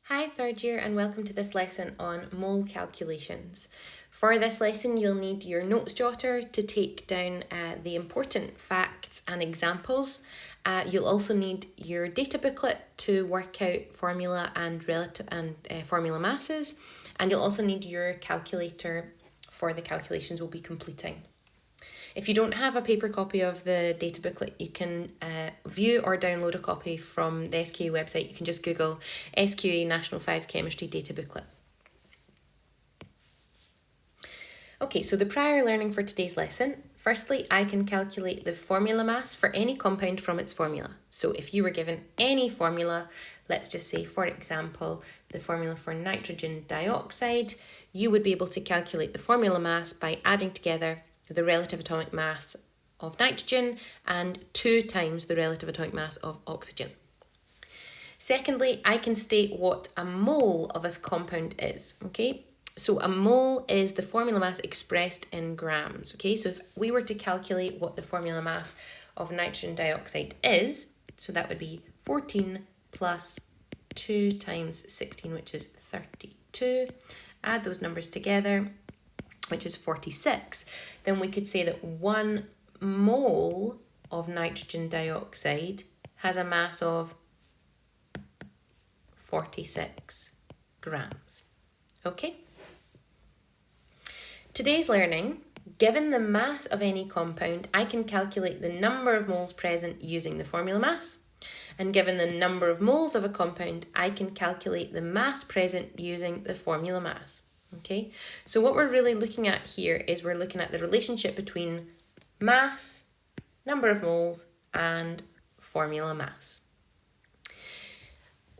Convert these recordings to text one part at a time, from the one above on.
Hi third year and welcome to this lesson on mole calculations. For this lesson you'll need your notes jotter to take down the important facts and examples. You'll also need your data booklet to work out formula and formula masses, and you'll also need your calculator for the calculations we'll be completing. If you don't have a paper copy of the data booklet, you can view or download a copy from the SQA website. You can just Google SQA National 5 Chemistry Data Booklet. Okay, so the prior learning for today's lesson. Firstly, I can calculate the formula mass for any compound from its formula. So if you were given any formula, let's just say, for example, the formula for nitrogen dioxide, you would be able to calculate the formula mass by adding together the relative atomic mass of nitrogen and 2 times the relative atomic mass of oxygen. Secondly, I can state what a mole of a compound is, okay? So a mole is the formula mass expressed in grams, okay? So if we were to calculate what the formula mass of nitrogen dioxide is, so that would be 14 plus 2 times 16, which is 32. Add those numbers together, which is 46, then we could say that 1 mole of nitrogen dioxide has a mass of 46 grams. Okay? Today's learning, given the mass of any compound, I can calculate the number of moles present using the formula mass. And given the number of moles of a compound, I can calculate the mass present using the formula mass. Okay, so what we're really looking at here is we're looking at the relationship between mass, number of moles, and formula mass.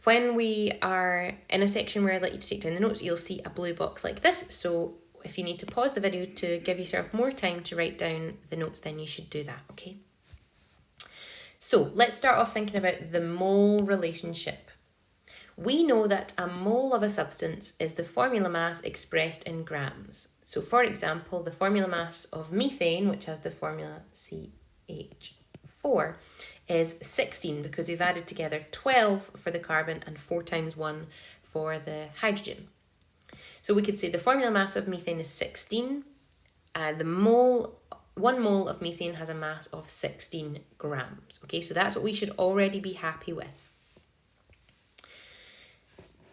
When we are in a section where I'd like you to take down the notes, you'll see a blue box like this. So if you need to pause the video to give yourself more time to write down the notes, then you should do that, okay? So let's start off thinking about the mole relationship. We know that a mole of a substance is the formula mass expressed in grams. So for example, the formula mass of methane, which has the formula CH4, is 16 because we've added together 12 for the carbon and 4 times 1 for the hydrogen. So we could say the formula mass of methane is 16. 1 mole of methane has a mass of 16 grams. Okay, so that's what we should already be happy with.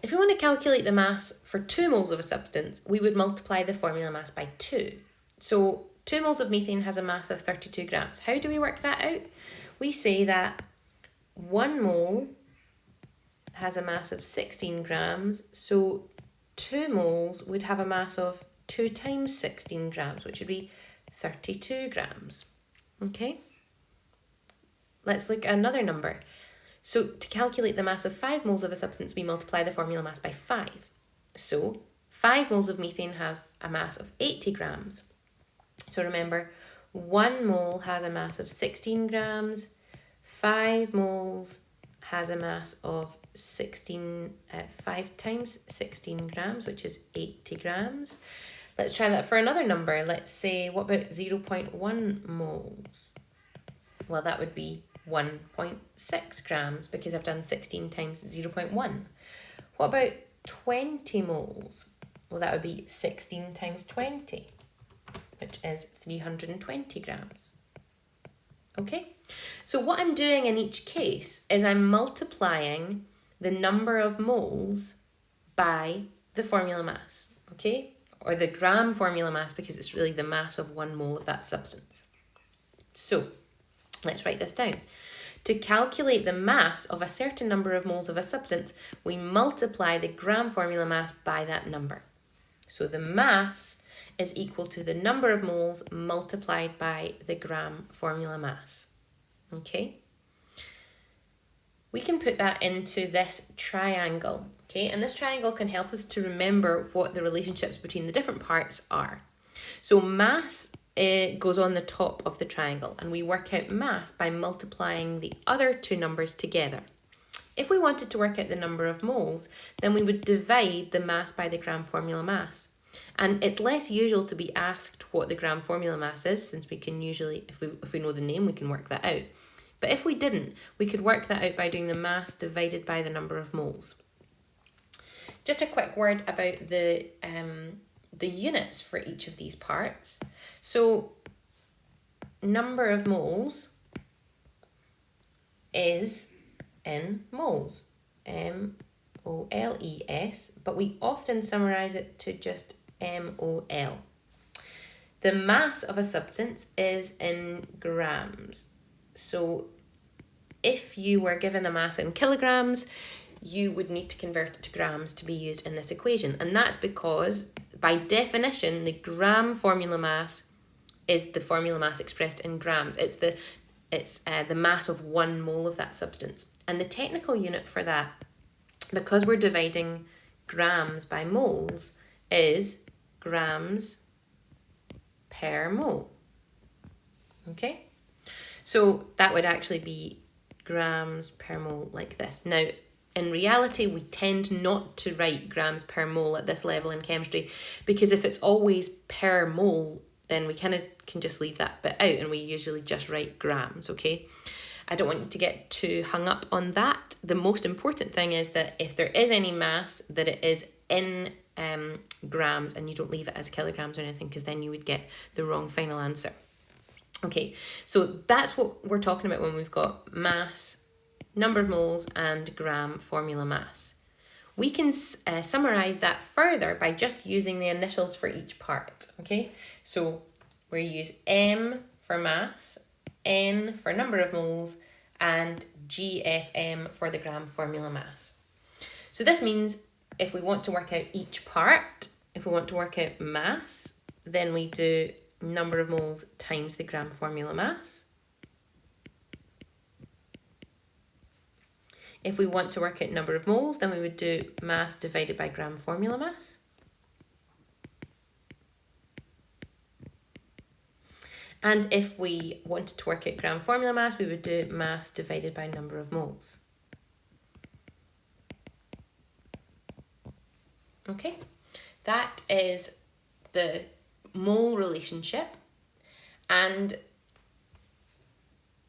If we want to calculate the mass for 2 moles of a substance, we would multiply the formula mass by 2. So 2 moles of methane has a mass of 32 grams. How do we work that out? We say that 1 mole has a mass of 16 grams, so 2 moles would have a mass of 2 times 16 grams, which would be 32 grams. Okay? Let's look at another number. So to calculate the mass of 5 moles of a substance, we multiply the formula mass by 5. So 5 moles of methane has a mass of 80 grams. So remember, 1 mole has a mass of 16 grams. 5 moles has a mass of 5 times 16 grams, which is 80 grams. Let's try that for another number. Let's say, what about 0.1 moles? Well, that would be 1.6 grams because I've done 16 times 0.1. What about 20 moles? Well, that would be 16 times 20, which is 320 grams. Okay, so what I'm doing in each case is I'm multiplying the number of moles by the formula mass, okay? Or the gram formula mass, because it's really the mass of 1 mole of that substance. So let's write this down. To calculate the mass of a certain number of moles of a substance, we multiply the gram formula mass by that number. So the mass is equal to the number of moles multiplied by the gram formula mass. Okay? We can put that into this triangle, okay? And this triangle can help us to remember what the relationships between the different parts are. So mass goes on the top of the triangle, and we work out mass by multiplying the other 2 numbers together. If we wanted to work out the number of moles, then we would divide the mass by the gram formula mass. And it's less usual to be asked what the gram formula mass is, since we can usually, if we know the name, we can work that out. But if we didn't, we could work that out by doing the mass divided by the number of moles. just a quick word about the units for each of these parts. So number of moles is in moles, MOLES, but we often summarize it to just MOL. The mass of a substance is in grams. So if you were given a mass in kilograms, you would need to convert it to grams to be used in this equation. And that's because, by definition, the gram formula mass is the formula mass expressed in grams. It's the mass of 1 mole of that substance. And the technical unit for that, because we're dividing grams by moles, is grams per mole. Okay? So that would actually be grams per mole like this. Now, in reality, we tend not to write grams per mole at this level in chemistry, because if it's always per mole, then we kind of can just leave that bit out and we usually just write grams, okay? I don't want you to get too hung up on that. The most important thing is that if there is any mass, that it is in grams, and you don't leave it as kilograms or anything, because then you would get the wrong final answer. Okay, so that's what we're talking about when we've got mass, number of moles, and gram formula mass. We can summarize that further by just using the initials for each part, okay? So we use M for mass, N for number of moles, and GFM for the gram formula mass. So this means if we want to work out each part, if we want to work out mass, then we do number of moles times the gram formula mass. If we want to work out number of moles, then we would do mass divided by gram formula mass. And if we wanted to work out gram formula mass, we would do mass divided by number of moles. Okay, that is the mole relationship. And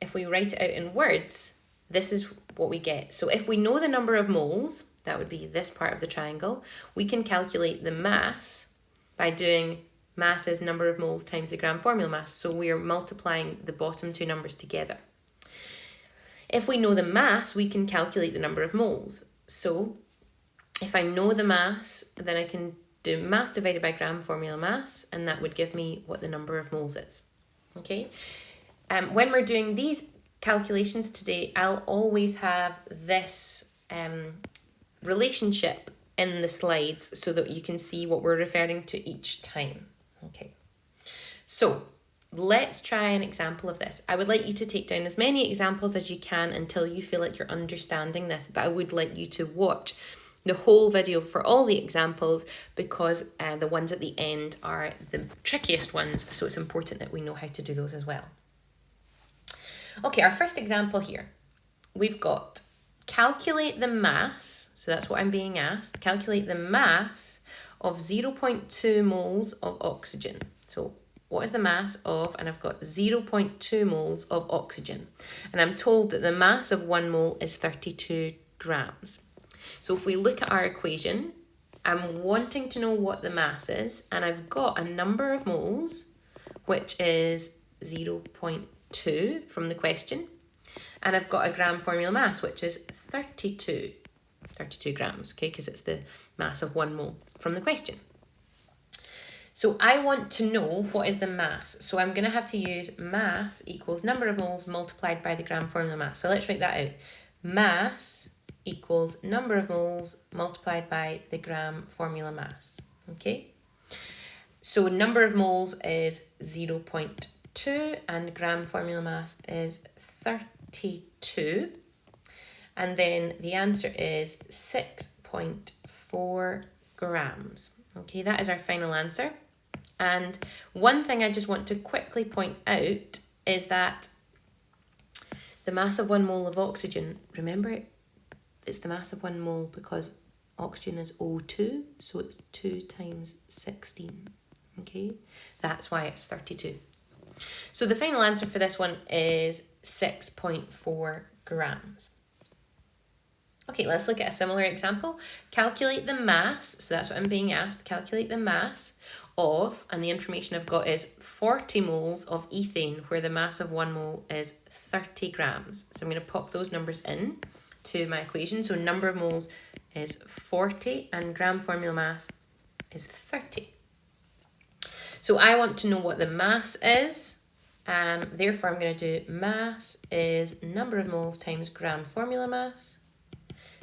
if we write it out in words, this is what we get. So if we know the number of moles, that would be this part of the triangle, we can calculate the mass by doing mass is number of moles times the gram formula mass. So we are multiplying the bottom two numbers together. If we know the mass, we can calculate the number of moles. So if I know the mass, then I can do mass divided by gram formula mass, and that would give me what the number of moles is. Okay. When we're doing these calculations today, I'll always have this relationship in the slides so that you can see what we're referring to each time. Okay, so let's try an example of this. I would like you to take down as many examples as you can until you feel like you're understanding this, but I would like you to watch the whole video for all the examples, because the ones at the end are the trickiest ones, so it's important that we know how to do those as well. Okay, our first example here, we've got calculate the mass, so that's what I'm being asked, calculate the mass of 0.2 moles of oxygen. So what is the mass of, and I've got 0.2 moles of oxygen, and I'm told that the mass of 1 mole is 32 grams. So if we look at our equation, I'm wanting to know what the mass is, and I've got a number of moles, which is 0.2 from the question, and I've got a gram formula mass, which is 32 grams, okay, because it's the mass of 1 mole from the question. So I want to know what is the mass. So I'm going to have to use mass equals number of moles multiplied by the gram formula mass. So let's write that out. Mass equals number of moles multiplied by the gram formula mass. Okay. So number of moles is 0.2 and gram formula mass is 32. And then the answer is 6.4 grams. Okay, that is our final answer. And one thing I just want to quickly point out is that the mass of 1 mole of oxygen, remember it's the mass of 1 mole because oxygen is O2, so it's 2 times 16. Okay, that's why it's 32. So the final answer for this one is 6.4 grams. Okay, let's look at a similar example. Calculate the mass, so that's what I'm being asked, calculate the mass of, and the information I've got is 40 moles of ethane, where the mass of 1 mole is 30 grams. So I'm going to pop those numbers in to my equation. So number of moles is 40 and gram formula mass is 30. So I want to know what the mass is. Therefore, I'm going to do mass is number of moles times gram formula mass.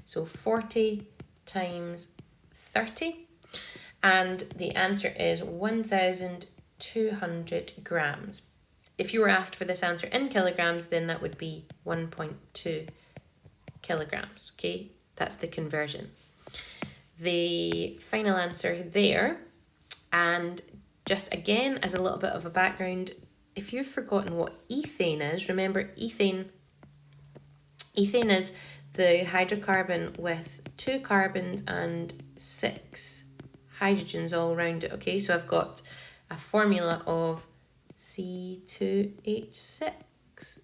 So 40 times 30. And the answer is 1,200 grams. If you were asked for this answer in kilograms, then that would be 1.2 kilograms. Okay, that's the conversion. The final answer there, and just again as a little bit of a background, if you've forgotten what ethane is, remember ethane is the hydrocarbon with 2 carbons and 6 hydrogens all around it. Okay, so I've got a formula of C2H6,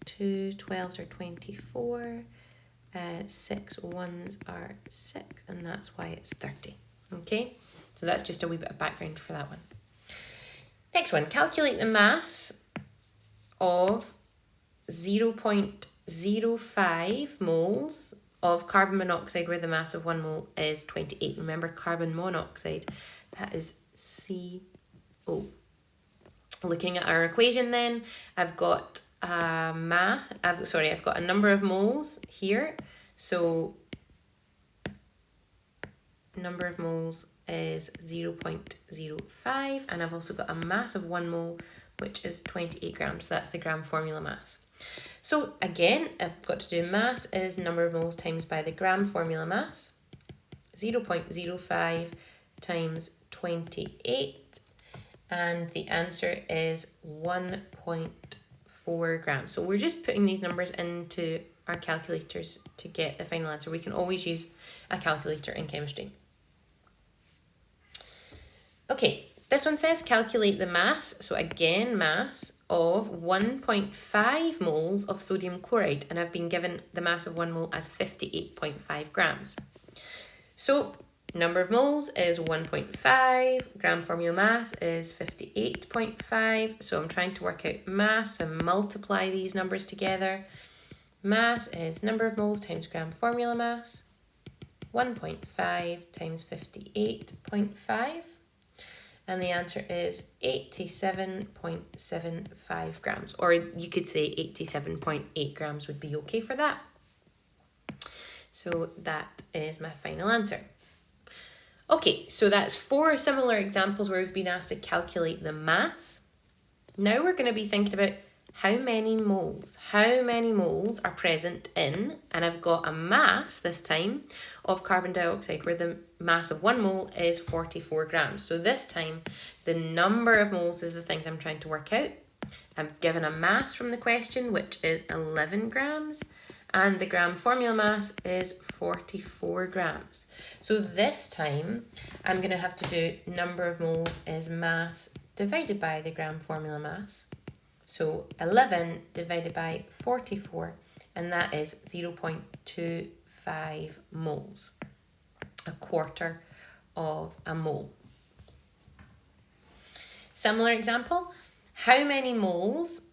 2 12s are 24, 6 1s are 6, and that's why it's 30. Okay, so that's just a wee bit of background for that one. Next one, calculate the mass of 0.05 moles of carbon monoxide, where the mass of 1 mole is 28. Remember, carbon monoxide, that is CO. Looking at our equation then, I've got I've got a number of moles here. So number of moles is 0.05, and I've also got a mass of 1 mole, which is 28 grams. So that's the gram formula mass. So again, I've got to do mass is number of moles times by the gram formula mass. 0.05 times 28, and the answer is 1.4 grams. So we're just putting these numbers into our calculators to get the final answer. We can always use a calculator in chemistry. Okay, this one says calculate the mass. So again, mass of 1.5 moles of sodium chloride, and I've been given the mass of 1 mole as 58.5 grams. So number of moles is 1.5, gram formula mass is 58.5. So I'm trying to work out mass and multiply these numbers together. Mass is number of moles times gram formula mass. 1.5 times 58.5. And the answer is 87.75 grams. Or you could say 87.8 grams would be okay for that. So that is my final answer. Okay, so that's 4 similar examples where we've been asked to calculate the mass. Now we're going to be thinking about how many moles are present in, and I've got a mass this time of carbon dioxide where the mass of 1 mole is 44 grams. So this time the number of moles is the things I'm trying to work out. I'm given a mass from the question, which is 11 grams, and the gram formula mass is 44 grams. So this time I'm going to have to do number of moles is mass divided by the gram formula mass. So 11 divided by 44, and that is 0.25 moles, a quarter of a mole. Similar example, how many moles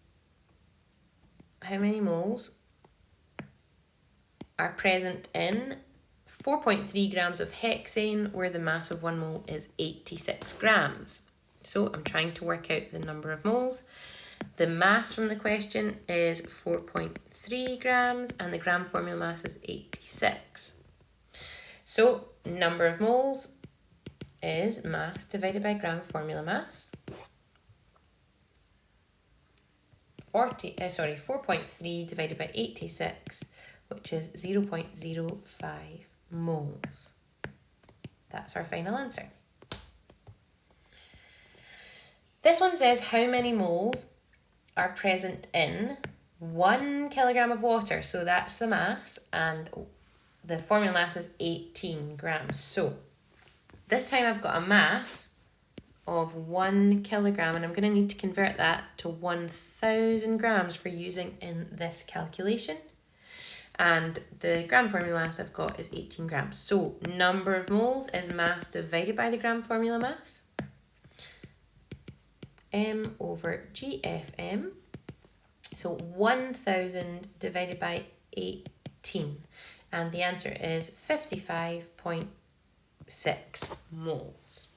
are present in 4.3 grams of hexane, where the mass of 1 mole is 86 grams. So I'm trying to work out the number of moles. The mass from the question is 4.3 grams, and the gram formula mass is 86. So number of moles is mass divided by gram formula mass. 4.3 divided by 86, which is 0.05 moles. That's our final answer. This one says how many moles are present in 1 kilogram of water. So that's the mass, and the formula mass is 18 grams. So this time I've got a mass of 1 kilogram, and I'm going to need to convert that to 1,000 grams for using in this calculation. And the gram formula mass I've got is 18 grams. So number of moles is mass divided by the gram formula mass. M over GFM. So 1000 divided by 18. And the answer is 55.6 moles.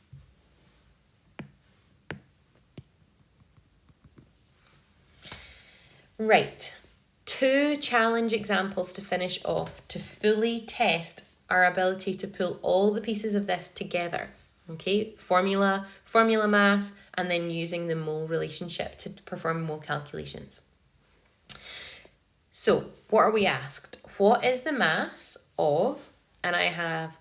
Right, 2 challenge examples to finish off to fully test our ability to pull all the pieces of this together. Okay, formula mass, and then using the mole relationship to perform mole calculations. So, what are we asked? What is the mass of, and I have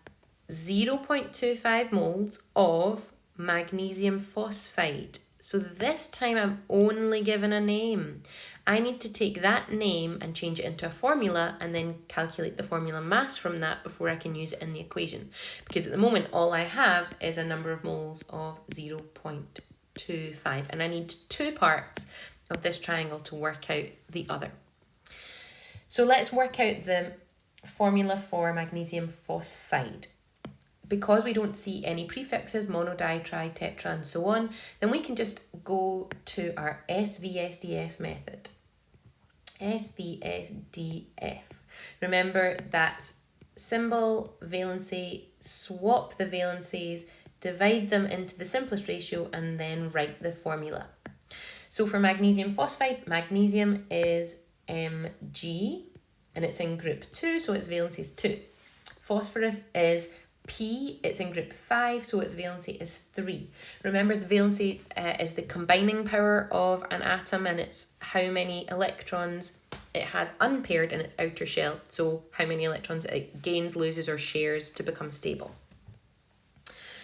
0.25 moles of magnesium phosphide. So this time I'm only given a name. I need to take that name and change it into a formula and then calculate the formula mass from that before I can use it in the equation. Because at the moment, all I have is a number of moles of 0.25. And I need 2 parts of this triangle to work out the other. So let's work out the formula for magnesium phosphide. Because we don't see any prefixes, mono, di, tri, tetra, and so on, then we can just go to our SVSDF method. SVSDF. Remember, that's symbol, valency, swap the valencies, divide them into the simplest ratio, and then write the formula. So for magnesium phosphide, magnesium is Mg, and it's in group 2, so its valency is 2. Phosphorus is P, it's in group 5, so its valency is 3. Remember, the valency is the combining power of an atom, and it's how many electrons it has unpaired in its outer shell, so how many electrons it gains, loses, or shares to become stable.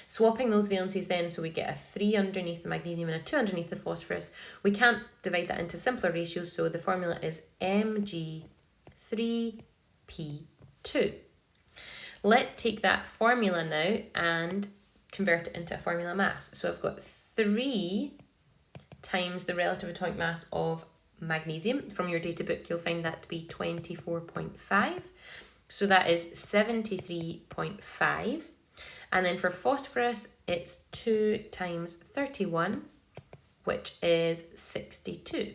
Swapping those valencies then, so we get a 3 underneath the magnesium and a 2 underneath the phosphorus. We can't divide that into simpler ratios, so the formula is Mg3P2. Let's take that formula now and convert it into a formula mass. So I've got 3 times the relative atomic mass of magnesium. From your data book, you'll find that to be 24.5. So that is 73.5. And then for phosphorus, it's 2 times 31, which is 62.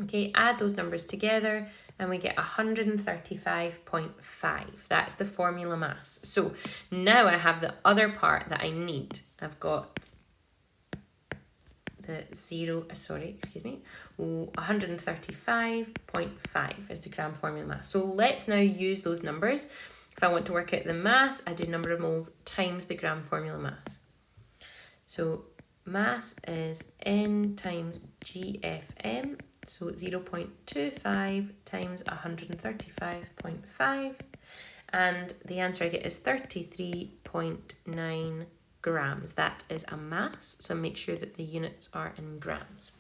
Okay, add those numbers together and we get 135.5. That's the formula mass. So now I have the other part that I need. I've got the 135.5 is the gram formula mass. So let's now use those numbers. If I want to work out the mass, I do number of moles times the gram formula mass. So mass is N times GFM. So 0.25 times 135.5, and the answer I get is 33.9 grams. That is a mass, so make sure that the units are in grams.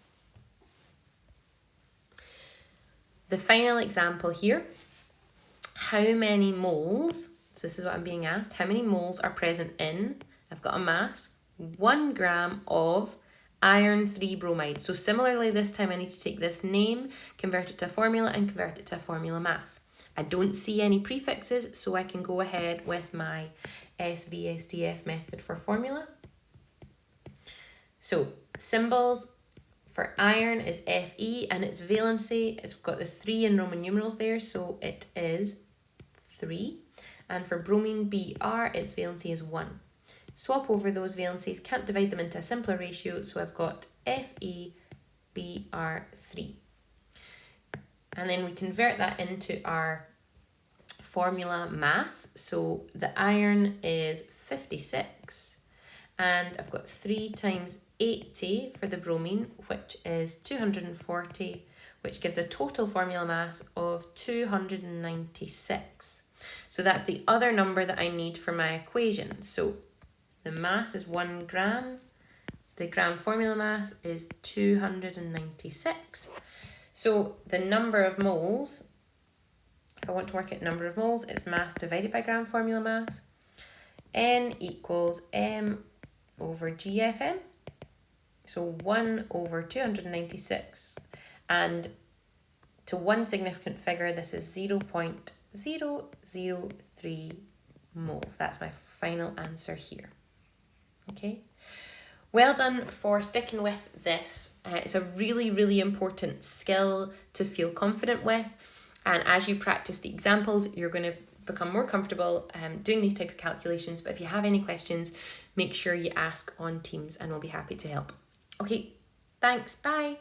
The final example here, how many moles, so this is what I'm being asked, how many moles are present in, I've got a mass, 1 gram of iron 3 bromide. So similarly, this time I need to take this name, convert it to a formula, and convert it to a formula mass. I don't see any prefixes, so I can go ahead with my SVSDF method for formula. So symbols for iron is Fe, and its valency, it's got the 3 in Roman numerals there, so it is 3. And for bromine Br, its valency is 1. Swap over those valencies, can't divide them into a simpler ratio, so I've got FeBr3. And then we convert that into our formula mass. So the iron is 56, and I've got 3 times 80 for the bromine, which is 240, which gives a total formula mass of 296. So that's the other number that I need for my equation. So the mass is 1 gram. The gram formula mass is 296. So the number of moles, if I want to work out number of moles, it's mass divided by gram formula mass. N equals M over GFM. So 1 over 296. And to one significant figure, this is 0.003 moles. That's my final answer here. Okay. Well done for sticking with this. It's a really, really important skill to feel confident with. And as you practice the examples, you're going to become more comfortable doing these type of calculations. But if you have any questions, make sure you ask on Teams and we'll be happy to help. Okay, thanks. Bye.